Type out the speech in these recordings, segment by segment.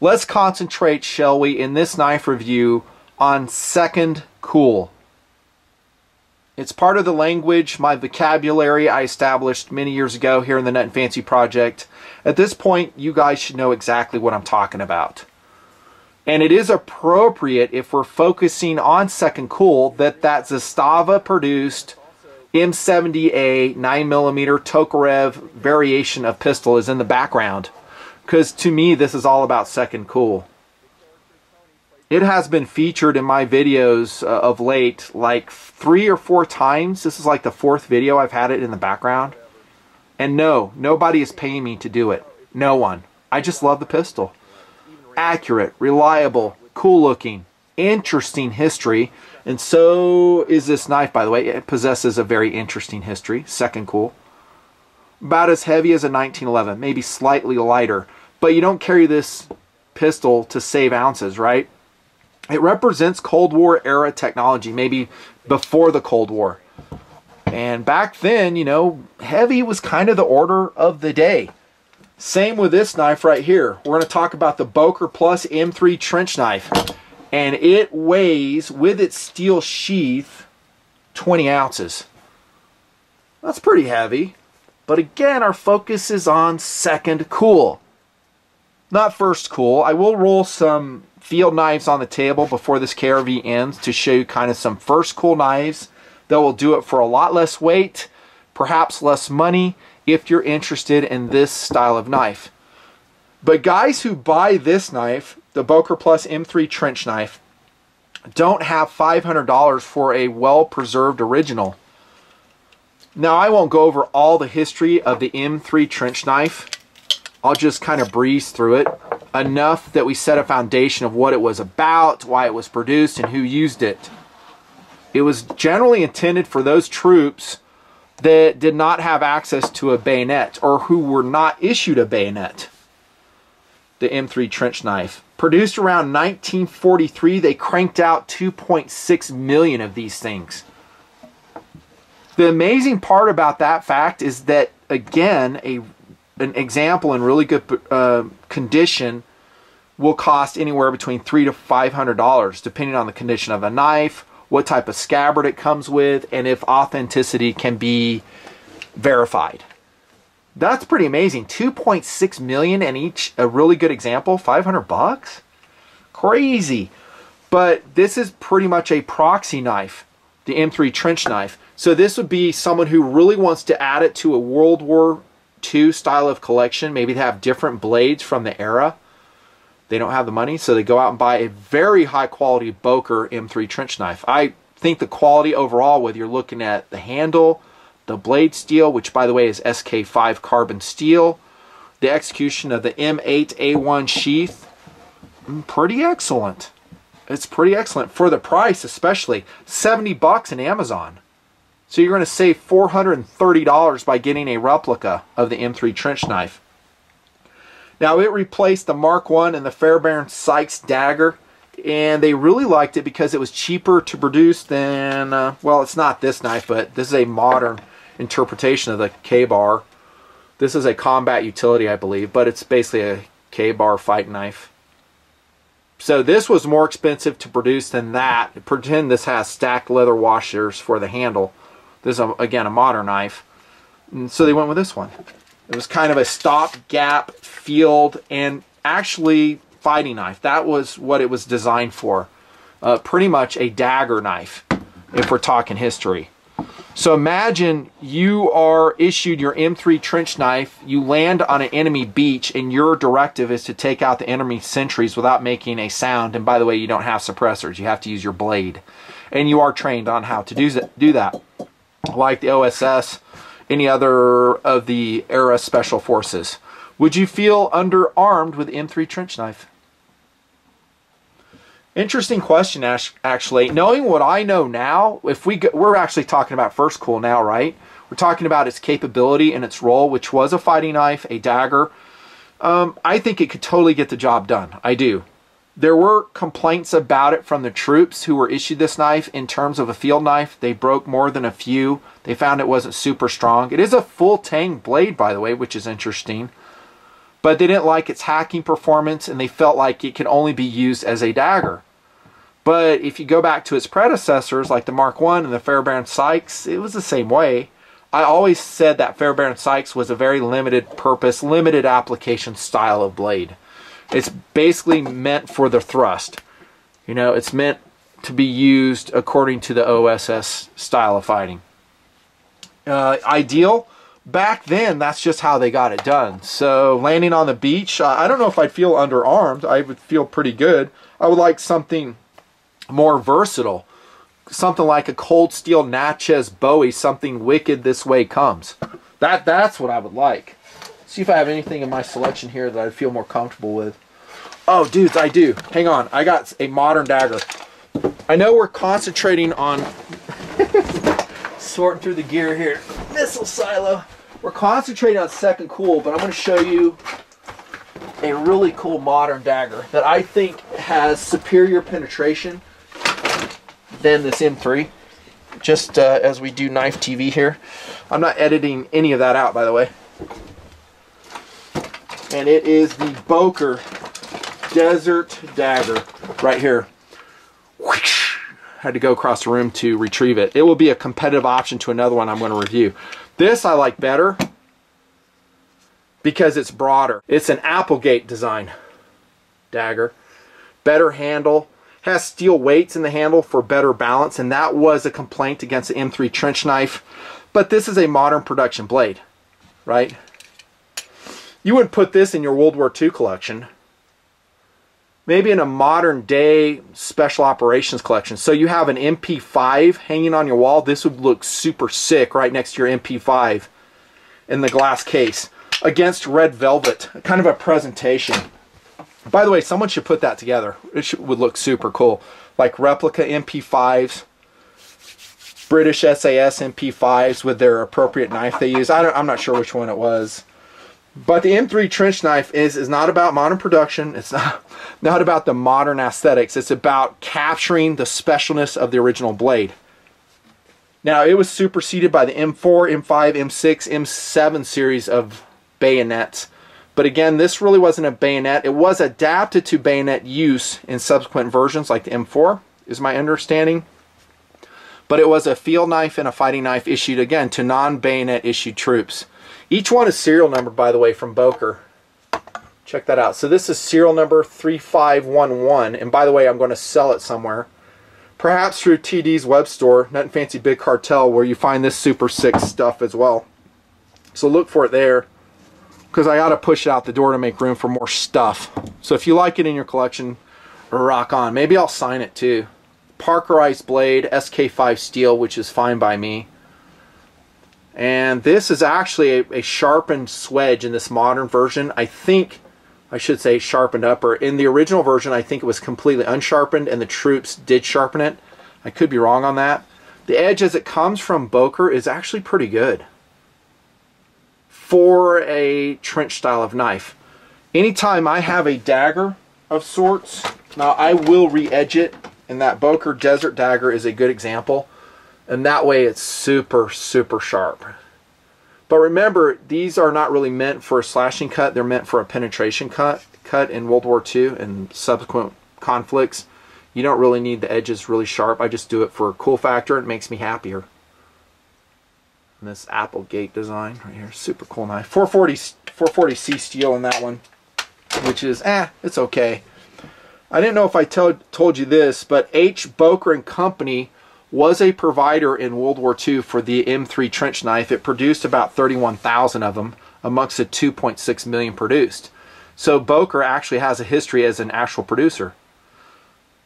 Let's concentrate, shall we, in this knife review on second cool. It's part of the language, my vocabulary I established many years ago here in the Nut and Fancy Project. At this point, you guys should know exactly what I'm talking about. And it is appropriate, if we're focusing on second cool, that Zastava produced M70A 9mm Tokarev variation of pistol is in the background. Because to me, this is all about second cool. It has been featured in my videos of late like 3 or 4 times. This is like the 4th video I've had it in the background. And no, nobody is paying me to do it. No one. I just love the pistol. Accurate, reliable, cool looking, interesting history. And so is this knife, by the way. It possesses a very interesting history. Second cool. About as heavy as a 1911, maybe slightly lighter. But you don't carry this pistol to save ounces, right? It represents Cold War era technology, maybe before the Cold War. And back then, you know, heavy was kind of the order of the day. Same with this knife right here. We're going to talk about the Boker Plus M3 trench knife. And it weighs, with its steel sheath, 20 ounces. That's pretty heavy. But again, our focus is on second cool, not first cool. I will roll some field knives on the table before this KRV ends to show you kind of some first cool knives that will do it for a lot less weight, perhaps less money, if you're interested in this style of knife. But guys who buy this knife, the Boker Plus M3 trench knife, don't have $500 for a well-preserved original. Now, I won't go over all the history of the M3 trench knife. I'll just kind of breeze through it. Enough that we set a foundation of what it was about, why it was produced, and who used it. It was generally intended for those troops that did not have access to a bayonet or who were not issued a bayonet. The M3 trench knife. Produced around 1943, they cranked out 2.6 million of these things. The amazing part about that fact is that, again, an example in really good condition will cost anywhere between $300 to $500, depending on the condition of the knife, what type of scabbard it comes with, and if authenticity can be verified. That's pretty amazing. 2.6 million and each a really good example, 500 bucks? Crazy. But this is pretty much a proxy knife, the M3 trench knife. So this would be someone who really wants to add it to a World War II style of collection. Maybe they have different blades from the era. They don't have the money, so they go out and buy a very high quality Boker M3 trench knife. I think the quality overall, whether you're looking at the handle, the blade steel, which by the way is SK5 carbon steel, the execution of the M8A1 sheath, pretty excellent. It's pretty excellent for the price, especially 70 bucks in Amazon. So you're going to save $430 by getting a replica of the M3 trench knife. Now, it replaced the Mark I and the Fairbairn Sykes Dagger, and they really liked it because it was cheaper to produce than, well, it's not this knife, but this is a modern interpretation of the KABAR. This is a combat utility, I believe, but it's basically a KABAR fight knife. So this was more expensive to produce than that. Pretend this has stacked leather washers for the handle. This is, again, a modern knife. And so they went with this one. It was kind of a stopgap field and actually fighting knife. That was what it was designed for. Pretty much a dagger knife, if we're talking history. So imagine you are issued your M3 trench knife, you land on an enemy beach, and your directive is to take out the enemy sentries without making a sound. And by the way, you don't have suppressors. You have to use your blade. And you are trained on how to do that. Like the OSS, any other of the era special forces. Would you feel underarmed with M3 trench knife? Interesting question, actually. Knowing what I know now, if we're actually talking about first cool now, right? We're talking about its capability and its role, which was a fighting knife, a dagger. I think it could totally get the job done. I do. There were complaints about it from the troops who were issued this knife in terms of a field knife. They broke more than a few. They found it wasn't super strong. It is a full tang blade, by the way, which is interesting. but they didn't like its hacking performance, and they felt like it could only be used as a dagger. But if you go back to its predecessors, like the Mark I and the Fairbairn Sykes, it was the same way. I always said that Fairbairn Sykes was a very limited purpose, limited application style of blade. It's basically meant for the thrust. You know, it's meant to be used according to the OSS style of fighting. Ideal? Back then, that's just how they got it done. So landing on the beach, I don't know if I'd feel underarmed. I would feel pretty good. I would like something more versatile. Something like a cold steel Natchez Bowie, something wicked this way comes. That's what I would like. See if I have anything in my selection here that I'd feel more comfortable with. Oh, dudes, I do. Hang on. I got a modern dagger. I know we're concentrating on sorting through the gear here. Missile silo. We're concentrating on second cool, but I'm going to show you a really cool modern dagger that I think has superior penetration than this M3. Just as we do knife TV here. I'm not editing any of that out, by the way. And it is the Boker Desert Dagger right here. Had to go across the room to retrieve it. It will be a competitive option to another one I'm going to review. This I like better because it's broader. It's an Applegate design dagger. Better handle. Has steel weights in the handle for better balance, and that was a complaint against the M3 trench knife. But this is a modern production blade, right? You wouldn't put this in your World War II collection. Maybe in a modern day special operations collection. So you have an MP5 hanging on your wall. This would look super sick right next to your MP5 in the glass case against red velvet. Kind of a presentation. By the way, someone should put that together. It would look super cool. Like replica MP5s, British SAS MP5s with their appropriate knife they use. I'm not sure which one it was. But the M3 trench knife is not about modern production. It's not about the modern aesthetics. It's about capturing the specialness of the original blade. Now, it was superseded by the M4, M5, M6, M7 series of bayonets. But again, this really wasn't a bayonet. It was adapted to bayonet use in subsequent versions like the M4, is my understanding. But it was a field knife and a fighting knife issued, again, to non-bayonet issued troops. Each one is serial numbered, by the way, from Boker. Check that out. So this is serial number 3511. And by the way, I'm going to sell it somewhere. Perhaps through TD's web store, Nut and Fancy Big Cartel, where you find this super sick stuff as well. So look for it there, because I got to push it out the door to make room for more stuff. So if you like it in your collection, rock on. Maybe I'll sign it too. Parkerized blade, SK5 steel, which is fine by me. And this is actually a sharpened swedge in this modern version. I think, I should say sharpened upper. In the original version, I think it was completely unsharpened and the troops did sharpen it. I could be wrong on that. The edge as it comes from Boker is actually pretty good for a trench style of knife. Anytime I have a dagger of sorts, now I will re-edge it, and that Boker Desert Dagger is a good example. And that way it's super, super sharp. But remember, these are not really meant for a slashing cut. They're meant for a penetration cut in World War II and subsequent conflicts. You don't really need the edges really sharp. I just do it for a cool factor. It makes me happier. And this Applegate design right here, super cool knife. 440C steel in that one, which is, it's okay. I didn't know if I told you this, but H. Boker and Company was a provider in World War II for the M3 trench knife. It produced about 31,000 of them amongst the 2.6 million produced. So Boker actually has a history as an actual producer.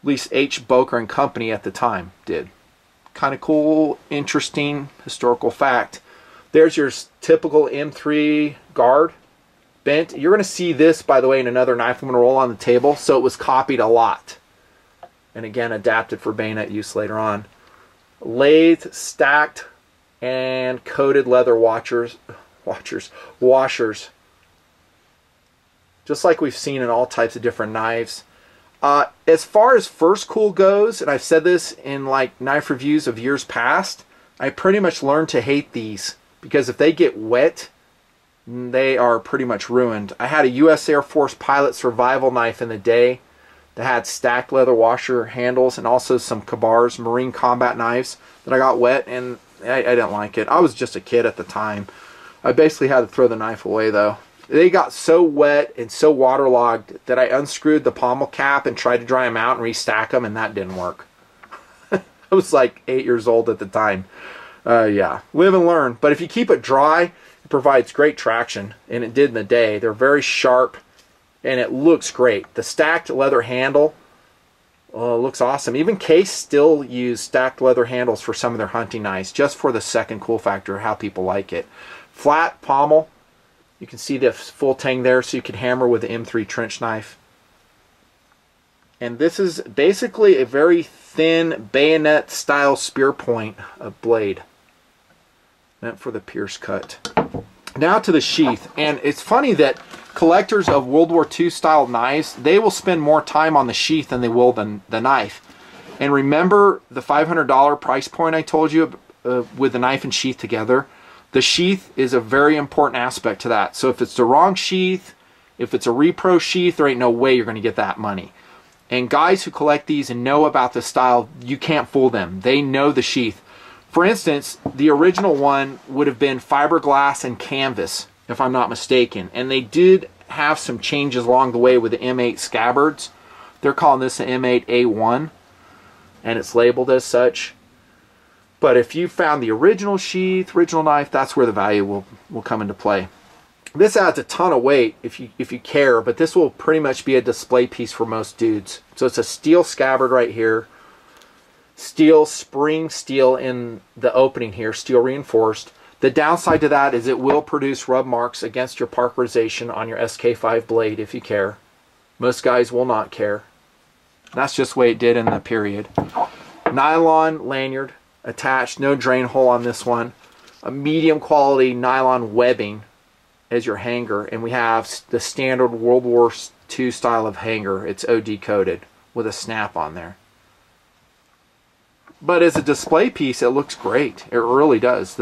At least H. Boker and Company at the time did. Kind of cool, interesting historical fact. There's your typical M3 guard bent. You're going to see this, by the way, in another knife I'm going to roll on the table. So it was copied a lot. And again, adapted for bayonet use later on. Lathe, stacked, and coated leather washers. Just like we've seen in all types of different knives. As far as first cool goes, and I've said this in like knife reviews of years past, I pretty much learned to hate these because if they get wet, they are pretty much ruined. I had a U.S. Air Force pilot survival knife in the day that had stacked leather washer handles and also some KABAR's marine combat knives that I got wet, and I didn't like it. I was just a kid at the time. I basically had to throw the knife away though. They got so wet and so waterlogged that I unscrewed the pommel cap and tried to dry them out and restack them, and that didn't work. I was like 8 years old at the time. Yeah, live and learn. But if you keep it dry, it provides great traction, and it did in the day. They're very sharp, and it looks great. The stacked leather handle looks awesome. Even Case still use stacked leather handles for some of their hunting knives, just for the second cool factor, how people like it. Flat pommel. You can see the full tang there, so you can hammer with the M3 trench knife. And this is basically a very thin bayonet style spear point of blade, meant for the pierce cut. Now to the sheath. And it's funny that collectors of World War II style knives, they will spend more time on the sheath than they will the knife. And remember the $500 price point I told you with the knife and sheath together? The sheath is a very important aspect to that. So if it's the wrong sheath, if it's a repro sheath, there ain't no way you're going to get that money. And guys who collect these and know about the style, you can't fool them. They know the sheath. For instance, the original one would have been fiberglass and canvas, if I'm not mistaken. And they did have some changes along the way with the M8 scabbards. They're calling this an M7A1, and it's labeled as such. But if you found the original sheath, original knife, that's where the value will come into play. This adds a ton of weight if you care, but this will pretty much be a display piece for most dudes. So it's a steel scabbard right here. Steel, spring steel in the opening here, steel reinforced. The downside to that is it will produce rub marks against your parkerization on your SK5 blade if you care. Most guys will not care. That's just the way it did in the period. Nylon lanyard attached, no drain hole on this one. A medium quality nylon webbing as your hanger, and we have the standard World War II style of hanger. It's OD coated with a snap on there. But as a display piece, it looks great. It really does.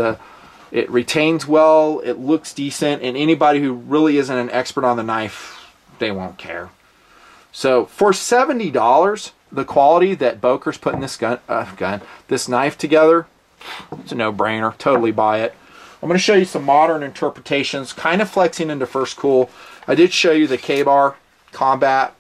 It retains well, it looks decent, and anybody who really isn't an expert on the knife, they won't care. So for $70, the quality that Boker's putting this this knife together, it's a no-brainer. Totally buy it. I'm going to show you some modern interpretations, kind of flexing into first cool. I did show you the KABAR combat,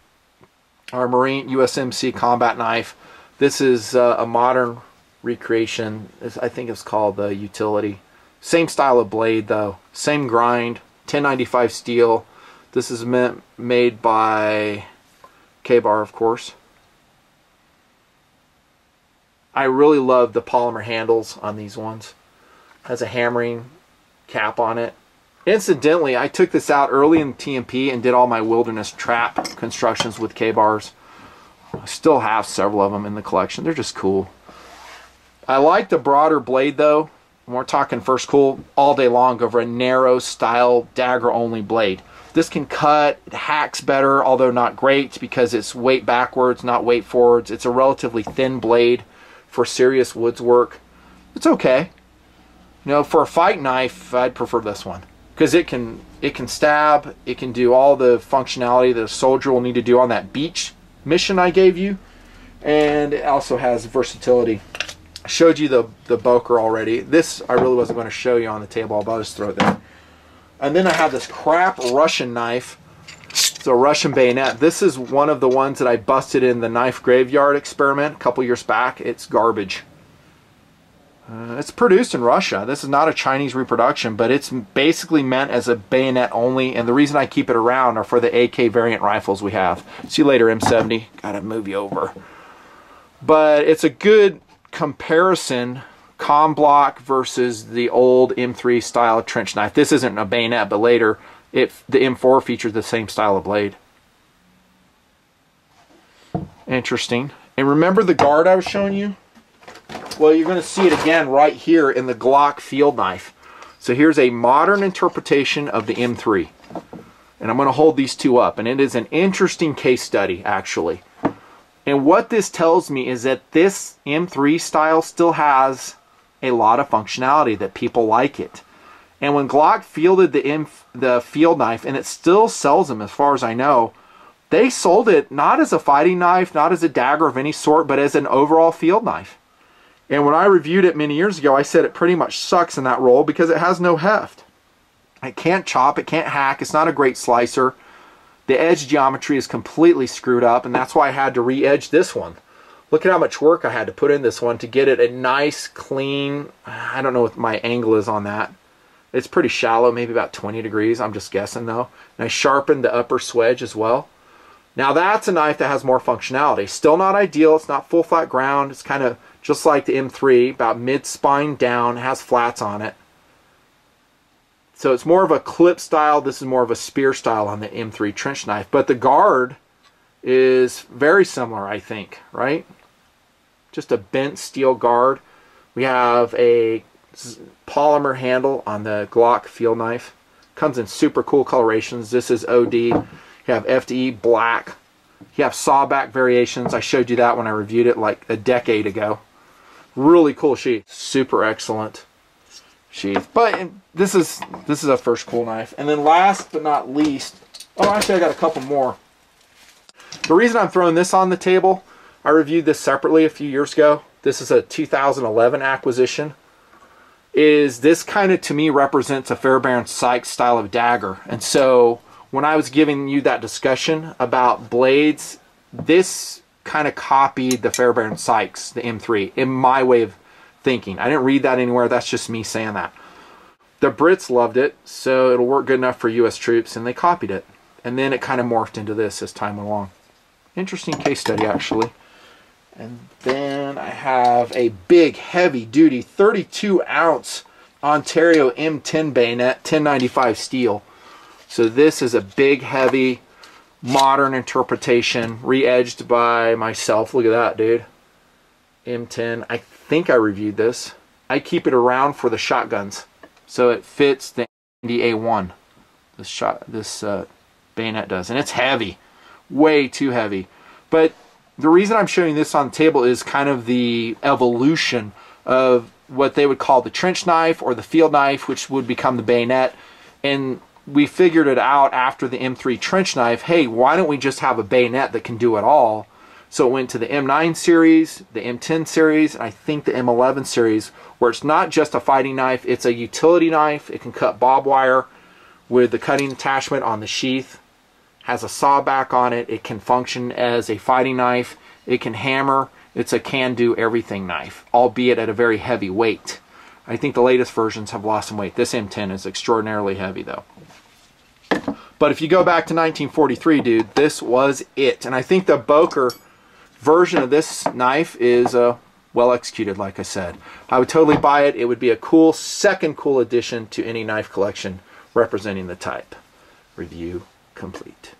our Marine Usmc combat knife. This is a modern recreation. I think it's called the Utility. Same style of blade though, same grind, 1095 steel. This is made by KABAR, of course. I really love the polymer handles on these ones. Has a hammering cap on it. Incidentally, I took this out early in TMP and did all my wilderness trap constructions with KABARs. I still have several of them in the collection. They're just cool. I like the broader blade though. We're talking first cool all day long over a narrow style dagger only blade. This can cut, it hacks better, although not great because it's weight backwards, not weight forwards. It's a relatively thin blade for serious woods work. It's okay. You know, for a fight knife, I'd prefer this one because it can stab, it can do all the functionality that a soldier will need to do on that beach mission I gave you, and it also has versatility. I showed you the Boker already. This I really wasn't going to show you on the table, but I'll just throw it there. And then I have this crap Russian knife. It's a Russian bayonet. This is one of the ones that I busted in the knife graveyard experiment a couple years back. It's garbage. It's produced in Russia. This is not a Chinese reproduction, but it's basically meant as a bayonet only, and the reason I keep it around are for the AK variant rifles we have. See you later, M70. Gotta move you over. But it's a good comparison, com block versus the old M3 style trench knife. This isn't a bayonet, but later the M4 features the same style of blade. Interesting. And remember the guard I was showing you? Well, you're going to see it again right here in the Glock field knife. So here's a modern interpretation of the M3. And I'm going to hold these two up. And it is an interesting case study, actually. And what this tells me is that this M3 style still has a lot of functionality, that people like it. And when Glock fielded the field knife, and it still sells them as far as I know, they sold it not as a fighting knife, not as a dagger of any sort, but as an overall field knife. And when I reviewed it many years ago, I said it pretty much sucks in that role because it has no heft. It can't chop, it can't hack, it's not a great slicer. The edge geometry is completely screwed up, and that's why I had to re-edge this one. Look at how much work I had to put in this one to get it a nice, clean, I don't know what my angle is on that. It's pretty shallow, maybe about 20 degrees, I'm just guessing though. And I sharpened the upper swedge as well. Now that's a knife that has more functionality. Still not ideal, it's not full flat ground, it's kind of just like the M3, about mid-spine down, has flats on it. So it's more of a clip style, this is more of a spear style on the M3 trench knife. But the guard is very similar, I think, right? Just a bent steel guard. We have a polymer handle on the Glock field knife. Comes in super cool colorations. This is OD. You have FDE black. You have sawback variations. I showed you that when I reviewed it like a decade ago. Really cool sheath. Super excellent sheath. But this is a first cool knife. And then last but not least, oh, actually I got a couple more. The reason I'm throwing this on the table, I reviewed this separately a few years ago. This is a 2011 acquisition. Is this kind of, to me, represents a Fairbairn Sykes style of dagger. And so when I was giving you that discussion about blades, this kind of copied the Fairbairn Sykes, the M3, in my way of thinking. I didn't read that anywhere. That's just me saying that. The Brits loved it, so it'll work good enough for U.S. troops, and they copied it. And then it kind of morphed into this as time went along. Interesting case study, actually. And then I have a big, heavy-duty 32-ounce Ontario M10 bayonet, 1095 steel. So this is a big, heavy, modern interpretation, re-edged by myself. Look at that, dude. M10. I think I reviewed this. I keep it around for the shotguns, so it fits the A1. This bayonet does, and it's heavy, way too heavy. But the reason I'm showing this on the table is kind of the evolution of what they would call the trench knife or the field knife, which would become the bayonet. And we figured it out after the M3 trench knife. Hey, why don't we just have a bayonet that can do it all? So it went to the M9 series, the M10 series, and I think the M11 series, where it's not just a fighting knife, it's a utility knife. It can cut bob wire with the cutting attachment on the sheath. Has a saw back on it. It can function as a fighting knife. It can hammer. It's a can-do everything knife, albeit at a very heavy weight. I think the latest versions have lost some weight. This M10 is extraordinarily heavy though. But if you go back to 1943, dude, this was it. And I think the Boker version of this knife is well executed, like I said. I would totally buy it. It would be a cool, second cool addition to any knife collection representing the type. Review complete.